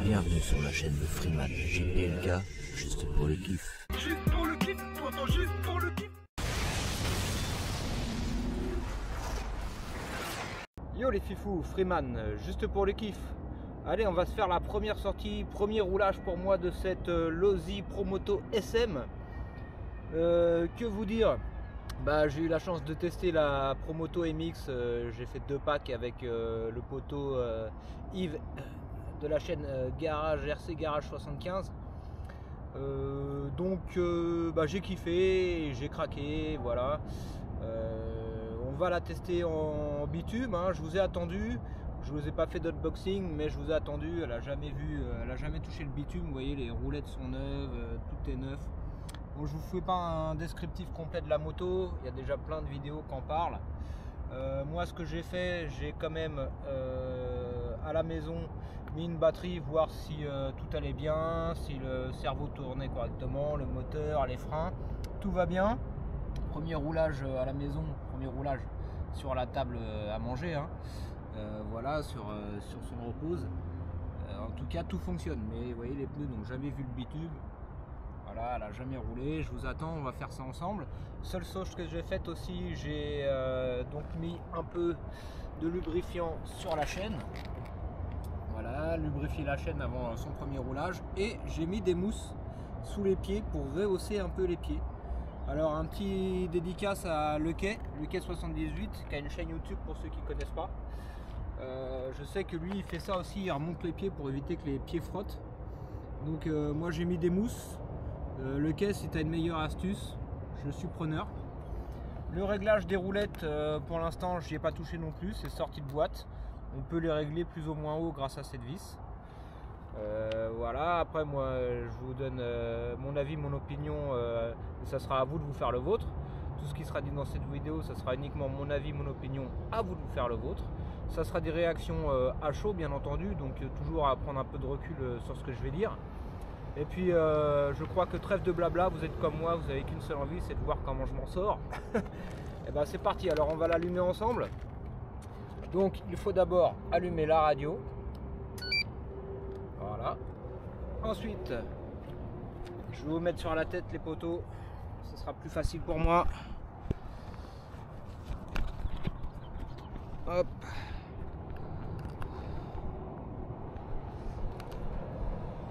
Bienvenue sur la chaîne de Freeman JPLK, juste pour le kiff. Juste pour le kiff, pourtant juste pour le kiff. Yo les fifous, Freeman, juste pour le kiff. Allez, on va se faire la première sortie, premier roulage pour moi de cette Losi Promoto SM. Que vous dire? Bah, j'ai eu la chance de tester la Promoto MX, j'ai fait 2 packs avec le poteau Yves de la chaîne Garage RC Garage 75. Bah, j'ai kiffé, j'ai craqué, voilà. On va la tester en bitume, hein. Je vous ai attendu, je vous ai pas fait d'unboxing, mais je vous ai attendu. Elle a jamais touché le bitume. Vous voyez, les roulettes sont neuves, tout est neuf. Bon, je vous fais pas un descriptif complet de la moto, il y a déjà plein de vidéos qui en parlent. Moi, ce que j'ai fait, j'ai quand même à la maison mis une batterie, voir si tout allait bien, si le cerveau tournait correctement, le moteur, les freins, tout va bien. Premier roulage à la maison, premier roulage sur la table à manger, hein. Voilà, sur son repose. En tout cas, tout fonctionne. Mais vous voyez, les pneus n'ont jamais vu le bitume. Voilà, elle n'a jamais roulé. Je vous attends, on va faire ça ensemble. Seule chose que j'ai faite aussi, j'ai donc mis un peu de lubrifiant sur la chaîne. Voilà, lubrifier la chaîne avant son premier roulage. Et j'ai mis des mousses sous les pieds pour rehausser un peu les pieds. Alors, un petit dédicace à Lequet78, qui a une chaîne YouTube pour ceux qui ne connaissent pas. Je sais que lui, il fait ça aussi, il remonte les pieds pour éviter que les pieds frottent. Donc, moi, j'ai mis des mousses. Lequet, si tu as une meilleure astuce, je suis preneur. Le réglage des roulettes, pour l'instant, je n'y ai pas touché non plus, c'est sorti de boîte. On peut les régler plus ou moins haut grâce à cette vis. Voilà, après moi je vous donne mon avis, mon opinion, et ça sera à vous de vous faire le vôtre. Tout ce qui sera dit dans cette vidéo, ça sera uniquement mon avis, mon opinion, à vous de vous faire le vôtre. Ça sera des réactions à chaud bien entendu, donc toujours à prendre un peu de recul sur ce que je vais dire. Et puis je crois que trêve de blabla, vous êtes comme moi, vous n'avez qu'une seule envie, c'est de voir comment je m'en sors. Et ben c'est parti, alors on va l'allumer ensemble. Donc il faut d'abord allumer la radio. Voilà. Ensuite, je vais vous mettre sur la tête les poteaux. Ce sera plus facile pour moi. Hop.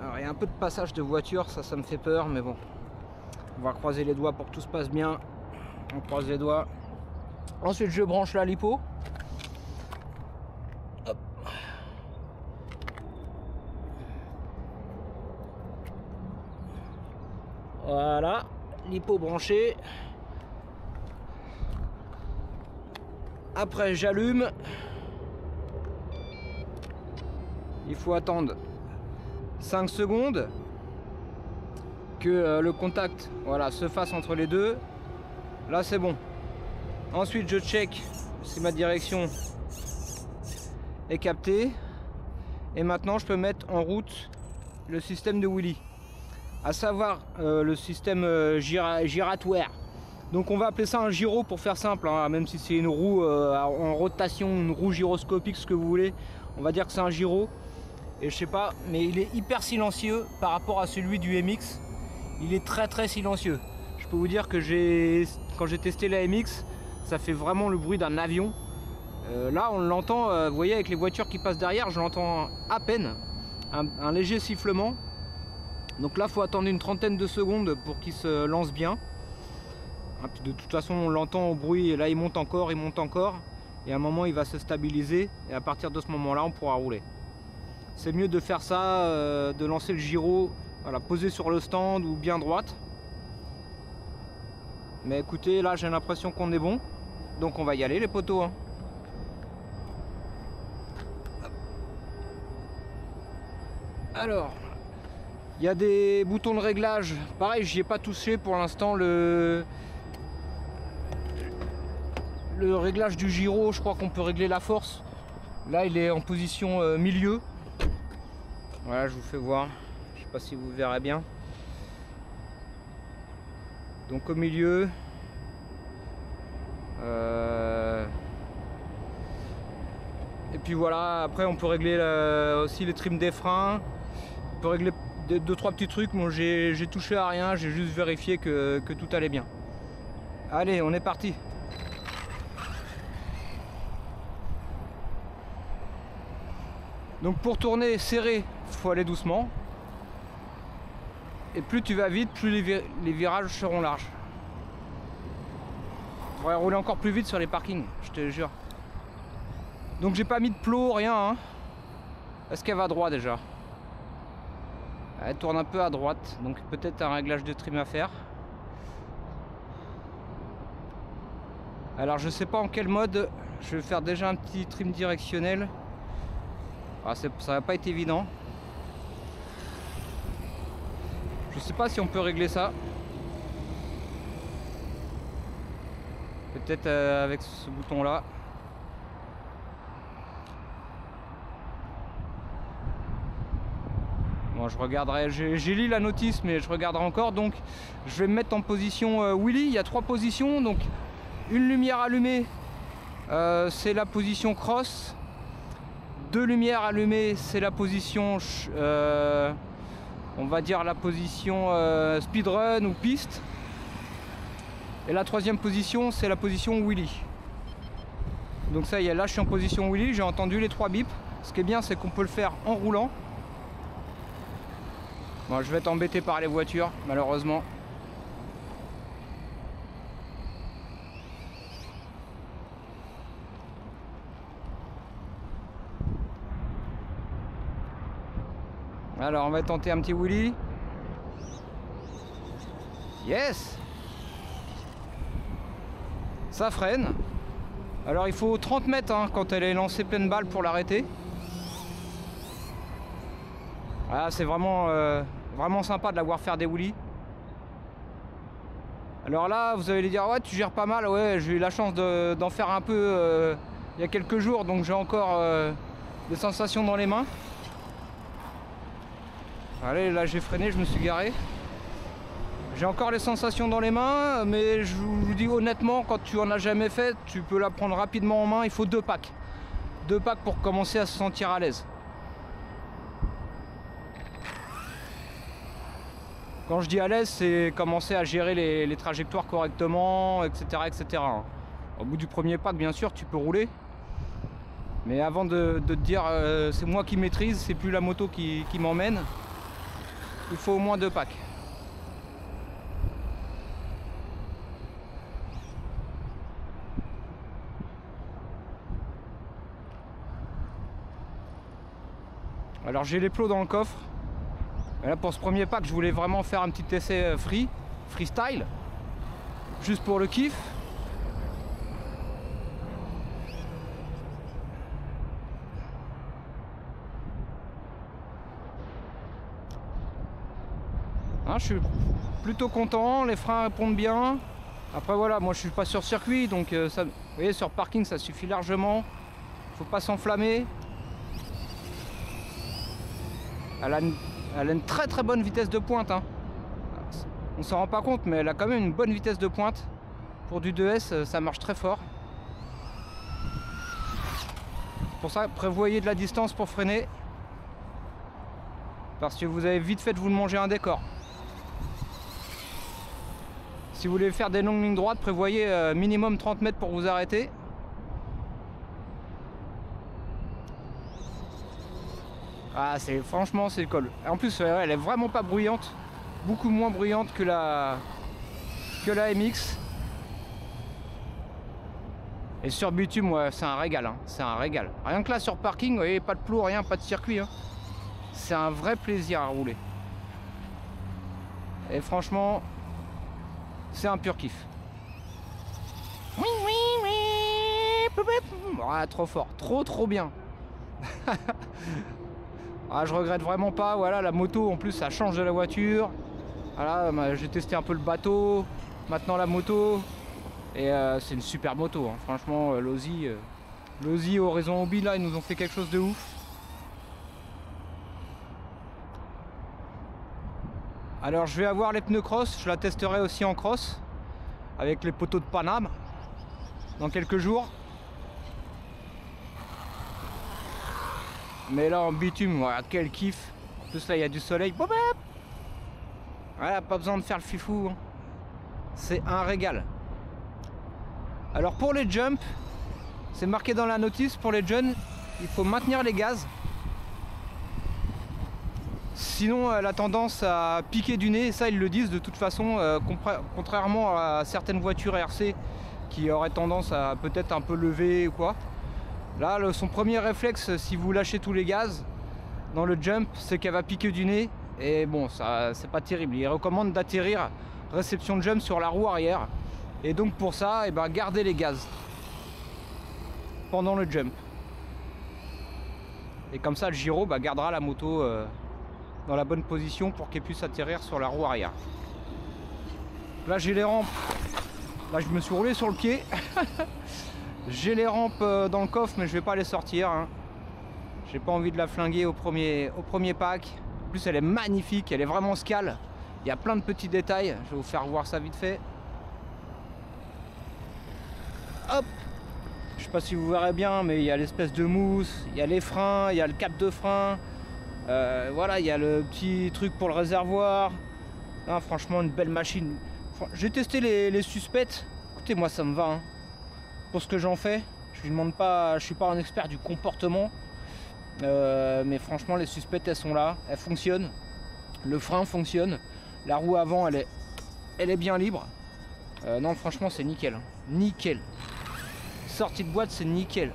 Alors il y a un peu de passage de voiture, ça me fait peur, mais bon. On va croiser les doigts pour que tout se passe bien. On croise les doigts. Ensuite je branche la lipo. Hop. Voilà, lipo branché. Après j'allume. Il faut attendre 5 secondes que le contact, voilà, se fasse entre les deux. Là c'est bon. Ensuite je check si ma direction est captée. Et maintenant je peux mettre en route le système de wheelie, à savoir le système giratoire. Donc on va appeler ça un gyro pour faire simple, hein, même si c'est une roue en rotation, une roue gyroscopique, ce que vous voulez. On va dire que c'est un gyro. Et je sais pas, mais il est hyper silencieux par rapport à celui du MX. Il est très silencieux. Je peux vous dire que quand j'ai testé la MX, ça fait vraiment le bruit d'un avion. Là on l'entend, vous voyez, avec les voitures qui passent derrière, je l'entends à peine. Un léger sifflement. Donc là, il faut attendre une trentaine de secondes pour qu'il se lance bien. De toute façon, on l'entend au bruit. Et là, il monte encore, il monte encore. Et à un moment, il va se stabiliser. Et à partir de ce moment-là, on pourra rouler. C'est mieux de faire ça, de lancer le gyro, voilà, posé sur le stand ou bien droite. Mais écoutez, là, j'ai l'impression qu'on est bon. Donc, on va y aller, les poteaux, hein. Alors... il y a des boutons de réglage, pareil, j'y ai pas touché pour l'instant. Le réglage du gyro, je crois qu'on peut régler la force. Là il est en position milieu. Voilà, je vous fais voir, je sais pas si vous verrez bien. Donc au milieu. Et puis voilà, après on peut régler aussi les trims des freins. peut régler 2-3 petits trucs. Moi j'ai touché à rien, j'ai juste vérifié que tout allait bien. Allez, on est parti. Donc pour tourner serré, il faut aller doucement. Et plus tu vas vite, plus les virages seront larges. On pourrait rouler encore plus vite sur les parkings, je te jure. Donc j'ai pas mis de plot, rien. Hein. Est-ce qu'elle va droit déjà? Elle tourne un peu à droite, donc peut-être un réglage de trim à faire. Alors je sais pas en quel mode. Je vais faire déjà un petit trim directionnel. Ah, ça va pas être évident. Je sais pas si on peut régler ça. Peut-être avec ce bouton là. Bon, je regarderai, j'ai lu la notice mais je regarderai encore. Donc je vais me mettre en position wheelie. Il y a 3 positions. Donc une lumière allumée, c'est la position cross. 2 lumières allumées, c'est la position on va dire la position speedrun ou piste. Et la 3e position, c'est la position wheelie. Donc ça y est, là je suis en position wheelie, j'ai entendu les 3 bips. Ce qui est bien, c'est qu'on peut le faire en roulant. Bon, je vais être embêté par les voitures, malheureusement. Alors on va tenter un petit wheelie. Yes! Ça freine. Alors il faut 30 mètres hein, quand elle est lancée pleine balle pour l'arrêter. Ah, c'est vraiment, vraiment sympa de la voir faire des wheelies. Alors là vous allez dire ouais tu gères pas mal. Ouais, j'ai eu la chance d'en faire un peu il y a quelques jours, donc j'ai encore des sensations dans les mains. Allez, là j'ai freiné, je me suis garé. J'ai encore les sensations dans les mains, mais je vous dis honnêtement, quand tu en as jamais fait, tu peux la prendre rapidement en main. Il faut 2 packs. 2 packs pour commencer à se sentir à l'aise. Quand je dis à l'aise, c'est commencer à gérer les trajectoires correctement, etc., etc. Au bout du premier pack, bien sûr, tu peux rouler. Mais avant de te dire c'est moi qui maîtrise, c'est plus la moto qui m'emmène. Il faut au moins 2 packs. Alors j'ai les plots dans le coffre. Et là pour ce premier pack, je voulais vraiment faire un petit essai freestyle, juste pour le kiff. Hein, je suis plutôt content, les freins répondent bien. Après voilà, moi je suis pas sur circuit, donc ça, vous voyez, sur parking ça suffit largement. Faut pas s'enflammer. Elle a une très très bonne vitesse de pointe. Hein. On s'en rend pas compte, mais elle a quand même une bonne vitesse de pointe. Pour du 2S, ça marche très fort. Pour ça, prévoyez de la distance pour freiner. Parce que vous avez vite fait de vous manger un décor. Si vous voulez faire des longues lignes droites, prévoyez minimum 30 mètres pour vous arrêter. Ah, franchement, c'est le col. En plus, elle est vraiment pas bruyante. Beaucoup moins bruyante que la MX. Et sur bitume, ouais, c'est un régal. Hein. C'est un régal. Rien que là, sur parking, vous voyez, pas de plot, rien, pas de circuit. Hein. C'est un vrai plaisir à rouler. Et franchement, c'est un pur kiff. Oui, oui, oui. Ah, trop fort. Trop bien. Ah, je regrette vraiment pas. Voilà, la moto en plus ça change de la voiture. Voilà, j'ai testé un peu le bateau, maintenant la moto. Et c'est une super moto. Hein. Franchement, l'Aussie Horizon Hobby là, ils nous ont fait quelque chose de ouf. Alors je vais avoir les pneus cross, je la testerai aussi en cross avec les poteaux de Paname dans quelques jours. Mais là en bitume, voilà, quel kiff. plus là il y a du soleil. Bon, bah, voilà, pas besoin de faire le fifou. Hein. C'est un régal. Alors pour les jumps, c'est marqué dans la notice, pour les jeunes, il faut maintenir les gaz. Sinon elle a tendance à piquer du nez, et ça ils le disent de toute façon, contrairement à certaines voitures RC qui auraient tendance à peut-être un peu lever ou quoi. Là son premier réflexe si vous lâchez tous les gaz dans le jump, c'est qu'elle va piquer du nez, et bon ça c'est pas terrible. Il recommande d'atterrir réception de jump sur la roue arrière, et donc pour ça, gardez les gaz pendant le jump, et comme ça le gyro gardera la moto dans la bonne position pour qu'elle puisse atterrir sur la roue arrière. Là j'ai les rampes, là je me suis roulé sur le pied. J'ai les rampes dans le coffre, mais je vais pas les sortir, hein. J'ai pas envie de la flinguer au premier pack. En plus elle est magnifique, elle est vraiment scale, il y a plein de petits détails, je vais vous faire voir ça vite fait. Hop, je sais pas si vous verrez bien, mais il y a l'espèce de mousse, il y a les freins, il y a le cap de frein. Voilà, il y a le petit truc pour le réservoir. Ah, franchement, une belle machine. J'ai testé les suspects. Écoutez, moi, ça me va. Hein. Pour ce que j'en fais, je lui demande pas. Je suis pas un expert du comportement, mais franchement, les suspects, elles sont là, elles fonctionnent. Le frein fonctionne. La roue avant, elle est bien libre. Non, franchement, c'est nickel. Hein. Nickel. Sortie de boîte, c'est nickel.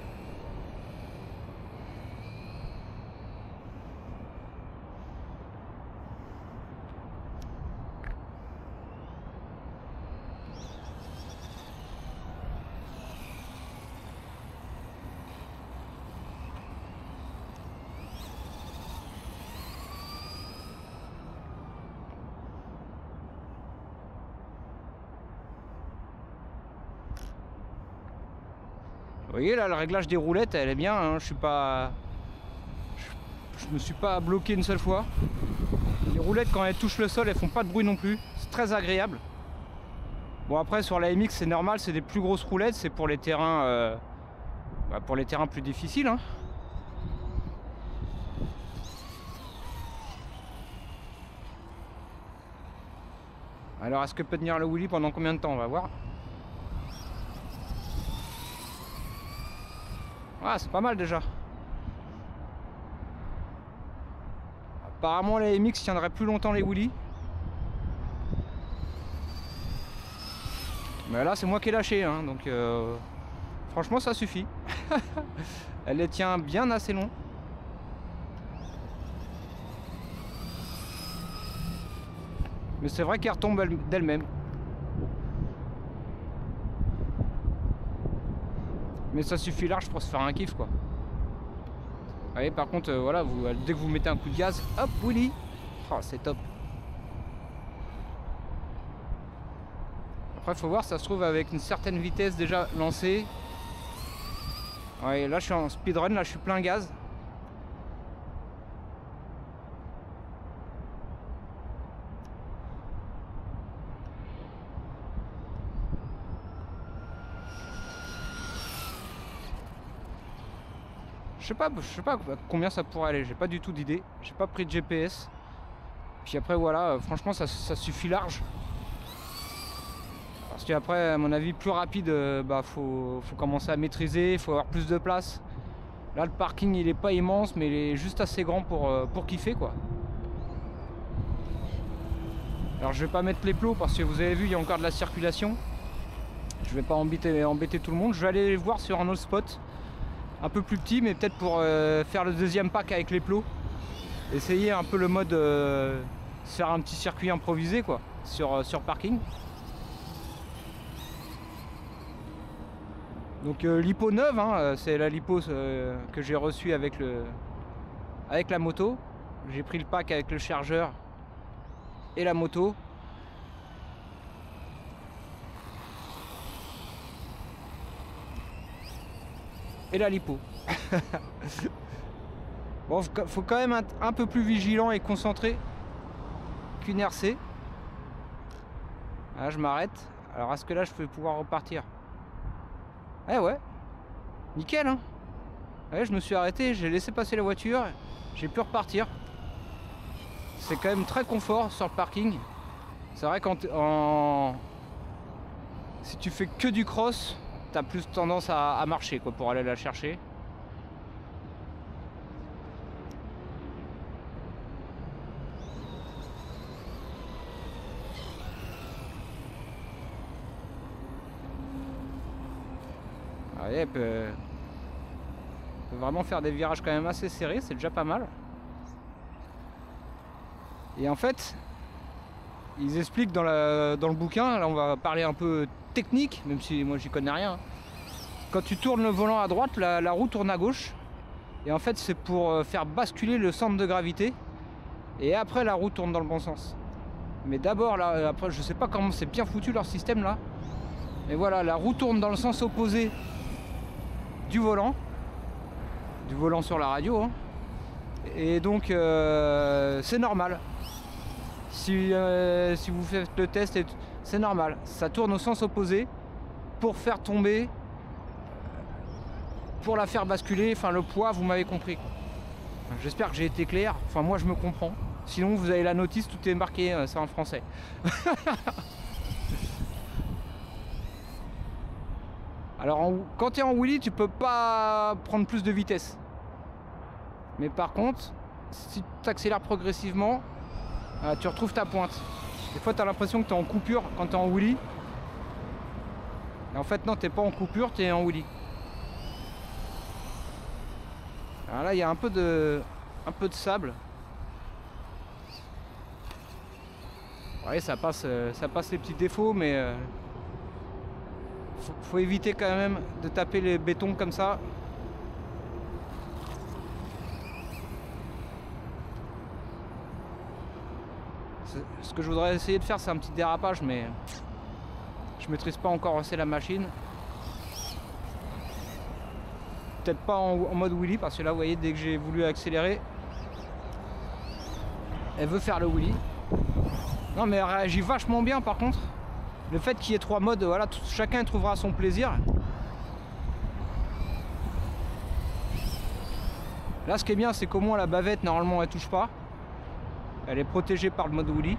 Vous voyez là, le réglage des roulettes, elle est bien, hein. Je me suis pas bloqué une seule fois. Les roulettes, quand elles touchent le sol, elles font pas de bruit non plus. C'est très agréable. Bon, après sur la MX c'est normal, c'est des plus grosses roulettes, c'est pour les terrains plus difficiles, hein. Alors est-ce que peut tenir le wheelie pendant combien de temps? On va voir. Ah, c'est pas mal déjà. Apparemment les MX tiendraient plus longtemps les wheelies. Mais là c'est moi qui ai lâché, hein, donc franchement ça suffit. Elle les tient bien assez long. Mais c'est vrai qu'elle retombe d'elle-même. Mais ça suffit large pour se faire un kiff, quoi. Vous voyez, par contre, voilà, dès que vous mettez un coup de gaz, hop, wheelie. Oh, c'est top. Après, faut voir, ça se trouve avec une certaine vitesse déjà lancée. Ouais, là, je suis en speedrun, là, je suis plein gaz. Je sais pas combien ça pourrait aller, j'ai pas du tout d'idée, j'ai pas pris de GPS. Puis après voilà, franchement ça suffit large. Parce qu'après à mon avis plus rapide, faut commencer à maîtriser, il faut avoir plus de place. Là le parking il est pas immense mais il est juste assez grand pour kiffer, quoi. Alors je vais pas mettre les plots parce que vous avez vu il y a encore de la circulation. Je vais pas embêter tout le monde, je vais aller voir sur un autre spot. Un peu plus petit, mais peut-être pour faire le deuxième pack avec les plots. Essayer un peu le mode se faire un petit circuit improvisé, quoi, sur parking. Donc l'hypo neuve, hein, c'est la lipo que j'ai reçue avec la moto. J'ai pris le pack avec le chargeur et la moto. Et la lipo. Bon, faut quand même être un peu plus vigilant et concentré qu'une RC. Là, je m'arrête. Alors, est-ce que là, je vais pouvoir repartir? Eh ouais. Nickel, hein. Ouais, je me suis arrêté, j'ai laissé passer la voiture. J'ai pu repartir. c'est quand même très confort sur le parking. C'est vrai si tu fais que du cross, t'as plus tendance à marcher quoi, pour aller la chercher. Ah, elle peut vraiment faire des virages quand même assez serrés, c'est déjà pas mal. Et en fait, ils expliquent dans le bouquin, là on va parler un peu technique, même si moi j'y connais rien. Quand tu tournes le volant à droite, la roue tourne à gauche. Et en fait c'est pour faire basculer le centre de gravité. Et après la roue tourne dans le bon sens. Mais d'abord là, après je sais pas comment c'est bien foutu leur système là. Mais voilà, la roue tourne dans le sens opposé du volant sur la radio. Hein. Et donc c'est normal. Si vous faites le test, c'est normal. Ça tourne au sens opposé pour faire tomber, pour la faire basculer. Enfin, le poids, vous m'avez compris. J'espère que j'ai été clair. Enfin, moi, je me comprends. Sinon, vous avez la notice, tout est marqué, c'est en français. Alors, quand tu es en wheelie, tu peux pas prendre plus de vitesse. Mais par contre, si tu accélères progressivement, tu retrouves ta pointe. Des fois tu as l'impression que tu es en coupure quand tu es en wheelie. Et en fait non, tu n'es pas en coupure, tu es en wheelie. Alors là il y a un peu de sable. Ouais, ça passe les petits défauts, mais faut éviter quand même de taper les bétons comme ça. Ce que je voudrais essayer de faire, c'est un petit dérapage, mais je maîtrise pas encore assez la machine. Peut-être pas en mode wheelie, parce que là vous voyez, dès que j'ai voulu accélérer, elle veut faire le wheelie. Non mais elle réagit vachement bien. Par contre, le fait qu'il y ait 3 modes, voilà, chacun trouvera son plaisir. Là ce qui est bien, c'est qu'au moins la bavette normalement elle touche pas. Elle est protégée par le mode wheelie.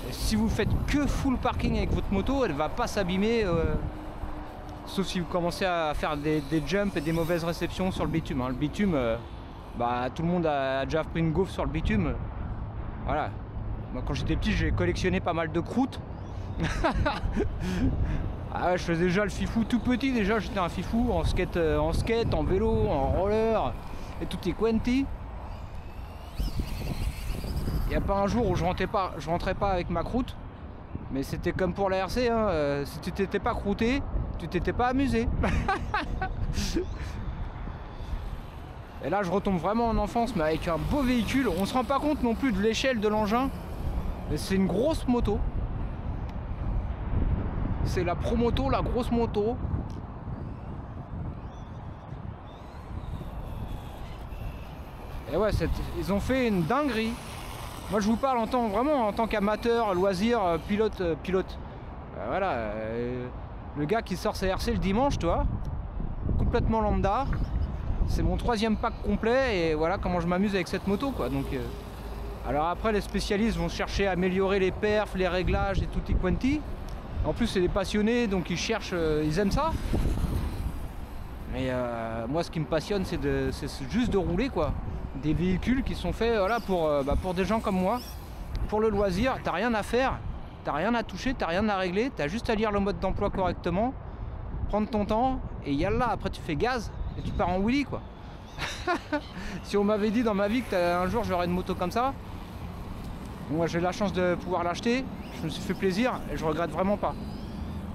Et si vous faites que full parking avec votre moto, elle va pas s'abîmer, sauf si vous commencez à faire des jumps et des mauvaises réceptions sur le bitume. Hein. Le bitume, tout le monde a déjà pris une gaufre sur le bitume. Voilà. Moi, quand j'étais petit, j'ai collectionné pas mal de croûtes. Ah ouais, je faisais déjà le fifou tout petit, déjà j'étais un fifou en skate, en vélo, en roller et tutti quanti. Il n'y a pas un jour où je rentrais pas avec ma croûte, mais c'était comme pour la RC, hein, si tu t'étais pas croûté, tu t'étais pas amusé. Et là je retombe vraiment en enfance, mais avec un beau véhicule. On se rend pas compte non plus de l'échelle de l'engin, mais c'est une grosse moto. C'est la pro moto, la grosse moto. Et ouais, ils ont fait une dinguerie. Moi je vous parle vraiment en tant qu'amateur, loisir, pilote. Voilà, le gars qui sort sa RC le dimanche, tu vois, complètement lambda. C'est mon 3e pack complet et voilà comment je m'amuse avec cette moto, quoi. Donc, alors après les spécialistes vont chercher à améliorer les perfs, les réglages et tutti quanti. En plus c'est des passionnés, donc ils cherchent, ils aiment ça. Mais moi ce qui me passionne c'est juste de rouler, quoi. Des véhicules qui sont faits, voilà, pour des gens comme moi. Pour le loisir, t'as rien à faire, t'as rien à toucher, t'as rien à régler, t'as juste à lire le mode d'emploi correctement, prendre ton temps et yallah, après tu fais gaz et tu pars en wheelie, quoi. Si on m'avait dit dans ma vie que un jour j'aurais une moto comme ça, moi j'ai la chance de pouvoir l'acheter, je me suis fait plaisir et je regrette vraiment pas.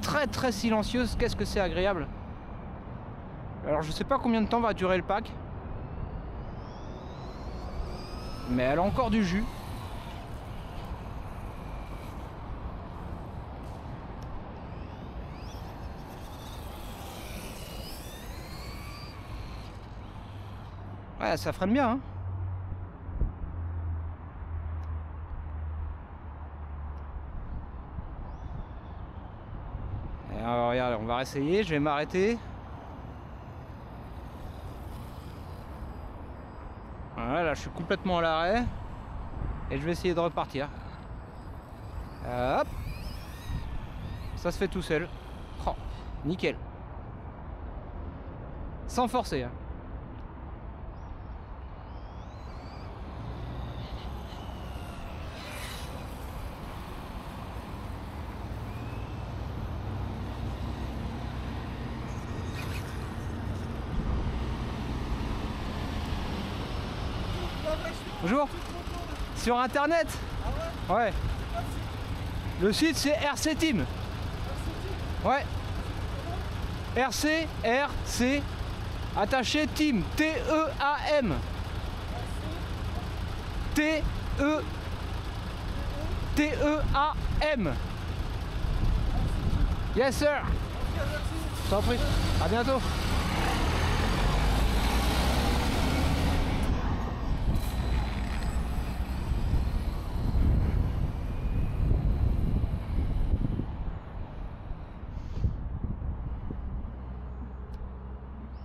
Très très silencieuse, qu'est-ce que c'est agréable. Alors je sais pas combien de temps va durer le pack, mais elle a encore du jus. Ouais, ça freine bien, hein. Alors, regardez, on va essayer, je vais m'arrêter. là, je suis complètement à l'arrêt. Et je vais essayer de repartir. Hop. Ça se fait tout seul. Oh, nickel. Sans forcer. Hein. Bonjour. Sur internet. Ah ouais. Ouais. Le site c'est RC Team. Ouais. RC attaché Team. T-E-A-M. T-E-A-M. Yes sir. Je t'en prie. À bientôt.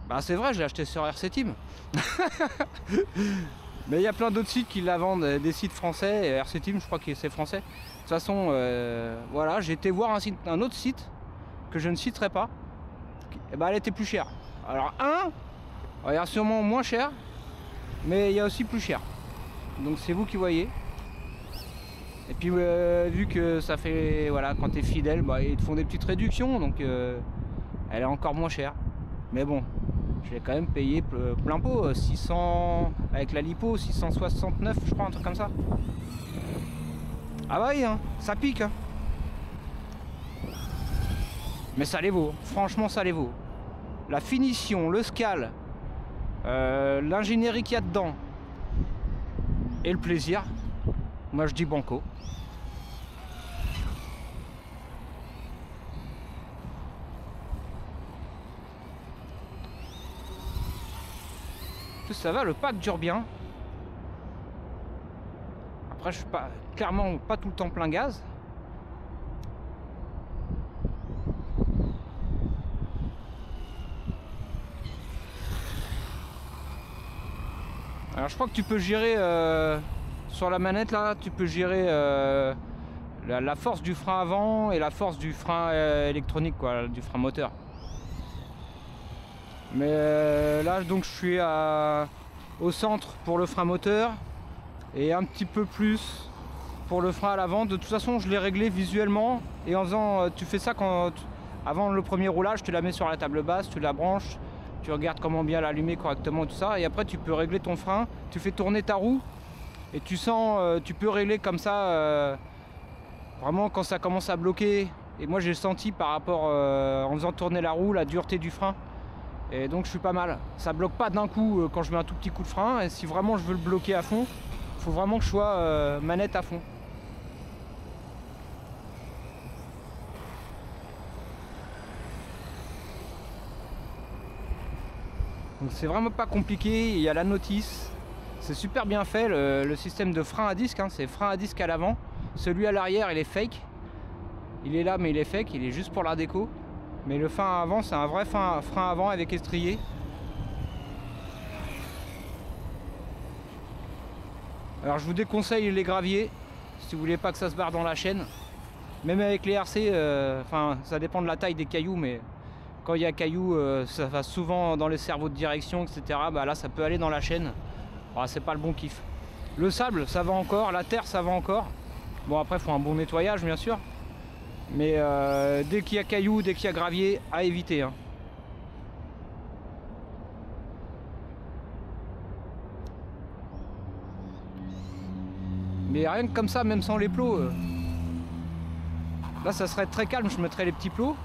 Bah c'est vrai, je l'ai acheté sur RC Team. Mais il y a plein d'autres sites qui la vendent, des sites français, et RC Team je crois que c'est français. De toute façon, voilà, j'ai été voir un autre site que je ne citerai pas. Et bah elle était plus chère. Alors il y a sûrement moins cher, mais il y a aussi plus cher. Donc c'est vous qui voyez. Et puis vu que ça fait, voilà, quand tu es fidèle, bah, ils te font des petites réductions, donc elle est encore moins chère. Mais bon, je l'ai quand même payé plein pot, 600 avec la lipo, 669 je crois, un truc comme ça. Ah bah oui, hein, ça pique. Hein. Mais ça les vaut, franchement ça les vaut. La finition, le scal, l'ingénierie qu'il y a dedans et le plaisir, moi je dis banco. Ça va, le pack dure bien. Après je suis clairement pas tout le temps plein gaz. Alors je crois que tu peux gérer sur la manette là, tu peux gérer la force du frein avant et la force du frein électronique, quoi, du frein moteur. Mais là donc je suis au centre pour le frein moteur et un petit peu plus pour le frein à l'avant. De toute façon je l'ai réglé visuellement, et en faisant, tu fais ça avant le premier roulage, tu la mets sur la table basse, tu la branches, tu regardes comment bien l'allumer correctement, tout ça, et après tu peux régler ton frein, tu fais tourner ta roue et tu sens, tu peux régler comme ça vraiment quand ça commence à bloquer. Et moi j'ai senti par rapport en faisant tourner la roue, la dureté du frein. Et donc je suis pas mal. Ça bloque pas d'un coup quand je mets un tout petit coup de frein. Et si vraiment je veux le bloquer à fond, il faut vraiment que je sois manette à fond. Donc c'est vraiment pas compliqué. Il y a la notice. C'est super bien fait le système de frein à disque. Hein. C'est frein à disque à l'avant. Celui à l'arrière il est fake. Il est là mais il est fake. Il est juste pour la déco. Mais le frein avant, c'est un vrai frein avant avec estrier. Alors je vous déconseille les graviers si vous voulez pas que ça se barre dans la chaîne. Même avec les RC, enfin ça dépend de la taille des cailloux, mais quand il y a cailloux, ça va souvent dans les cerveaux de direction, etc. Bah là ça peut aller dans la chaîne. Bah, c'est pas le bon kiff. Le sable ça va encore, la terre ça va encore. Bon après il faut un bon nettoyage bien sûr. Mais dès qu'il y a cailloux, dès qu'il y a gravier, à éviter. Hein. Mais rien que comme ça, même sans les plots, là ça serait très calme, je mettrais les petits plots.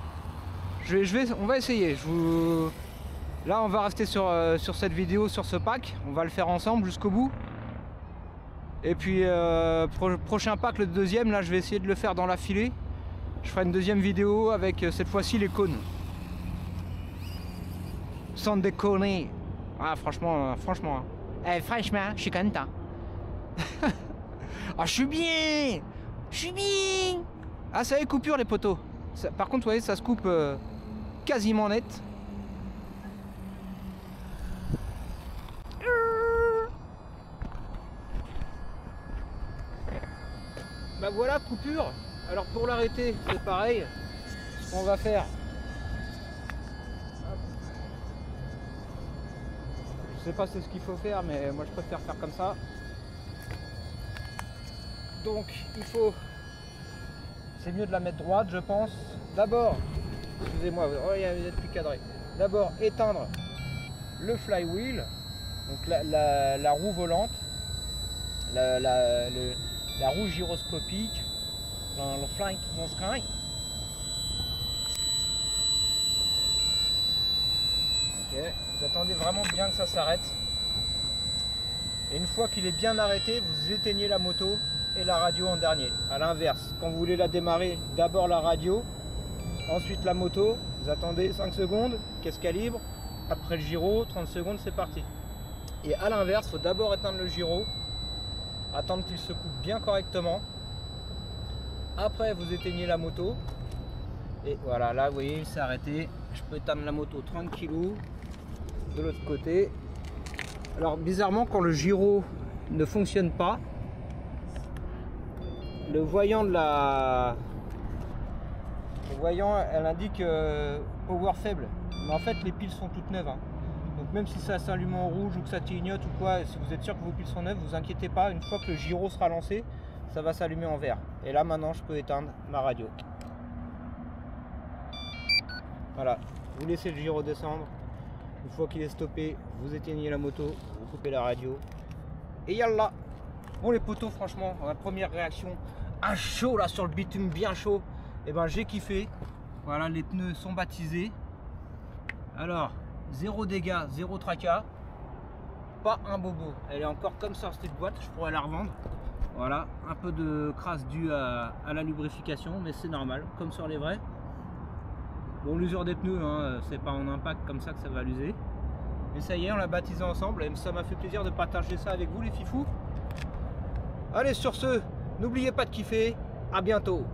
On va essayer. Là on va rester sur cette vidéo, sur ce pack. On va le faire ensemble jusqu'au bout. Et puis prochain pack, le deuxième, là je vais essayer de le faire dans la filée. Je ferai une deuxième vidéo avec cette fois-ci les cônes. Sans déconner. Ah franchement, franchement. Franchement, je suis content. Ah je suis bien. Je suis bien. Ah ça y est, coupure les poteaux. Par contre, vous voyez, ça se coupe quasiment net. voilà, coupure. Alors pour l'arrêter, c'est pareil. Ce qu'on va faire, je sais pas c'est ce qu'il faut faire, mais moi je préfère faire comme ça. Donc il faut, c'est mieux de la mettre droite, je pense. D'abord, excusez-moi, vous êtes plus cadré. D'abord éteindre le flywheel, donc la roue volante, la roue gyroscopique, le flying to the sky. Ok, vous attendez vraiment bien que ça s'arrête. Et une fois qu'il est bien arrêté, vous éteignez la moto et la radio en dernier. À l'inverse, quand vous voulez la démarrer, d'abord la radio, ensuite la moto, vous attendez 5 secondes, caisse calibre, après le gyro, 30 secondes, c'est parti. Et à l'inverse, il faut d'abord éteindre le gyro, attendre qu'il se coupe bien correctement. Après, vous éteignez la moto. Et voilà, là, vous voyez, il s'est arrêté. Je peux éteindre la moto tranquillou. De l'autre côté. Alors, bizarrement, quand le gyro ne fonctionne pas, le voyant elle indique power faible. Mais en fait, les piles sont toutes neuves. Hein. Donc même si ça s'allume en rouge ou que ça clignote ou quoi, si vous êtes sûr que vos piles sont neuves, vous inquiétez pas, une fois que le gyro sera lancé, ça va s'allumer en vert. Et là maintenant je peux éteindre ma radio. Voilà, vous laissez le gyro descendre. Une fois qu'il est stoppé, vous éteignez la moto, vous coupez la radio. Et yallah. Bon les potos, franchement, la première réaction à chaud là sur le bitume, bien chaud. Et ben j'ai kiffé. Voilà, les pneus sont baptisés. Alors, 0 dégâts, 0 tracas, pas un bobo. Elle est encore comme ça cette boîte, je pourrais la revendre. Voilà, un peu de crasse due à la lubrification, mais c'est normal, comme sur les vrais. Bon, l'usure des pneus, hein, c'est pas en impact comme ça que ça va l'user. Mais ça y est, on l'a baptisé ensemble et ça m'a fait plaisir de partager ça avec vous les fifous. Allez, sur ce, n'oubliez pas de kiffer, à bientôt.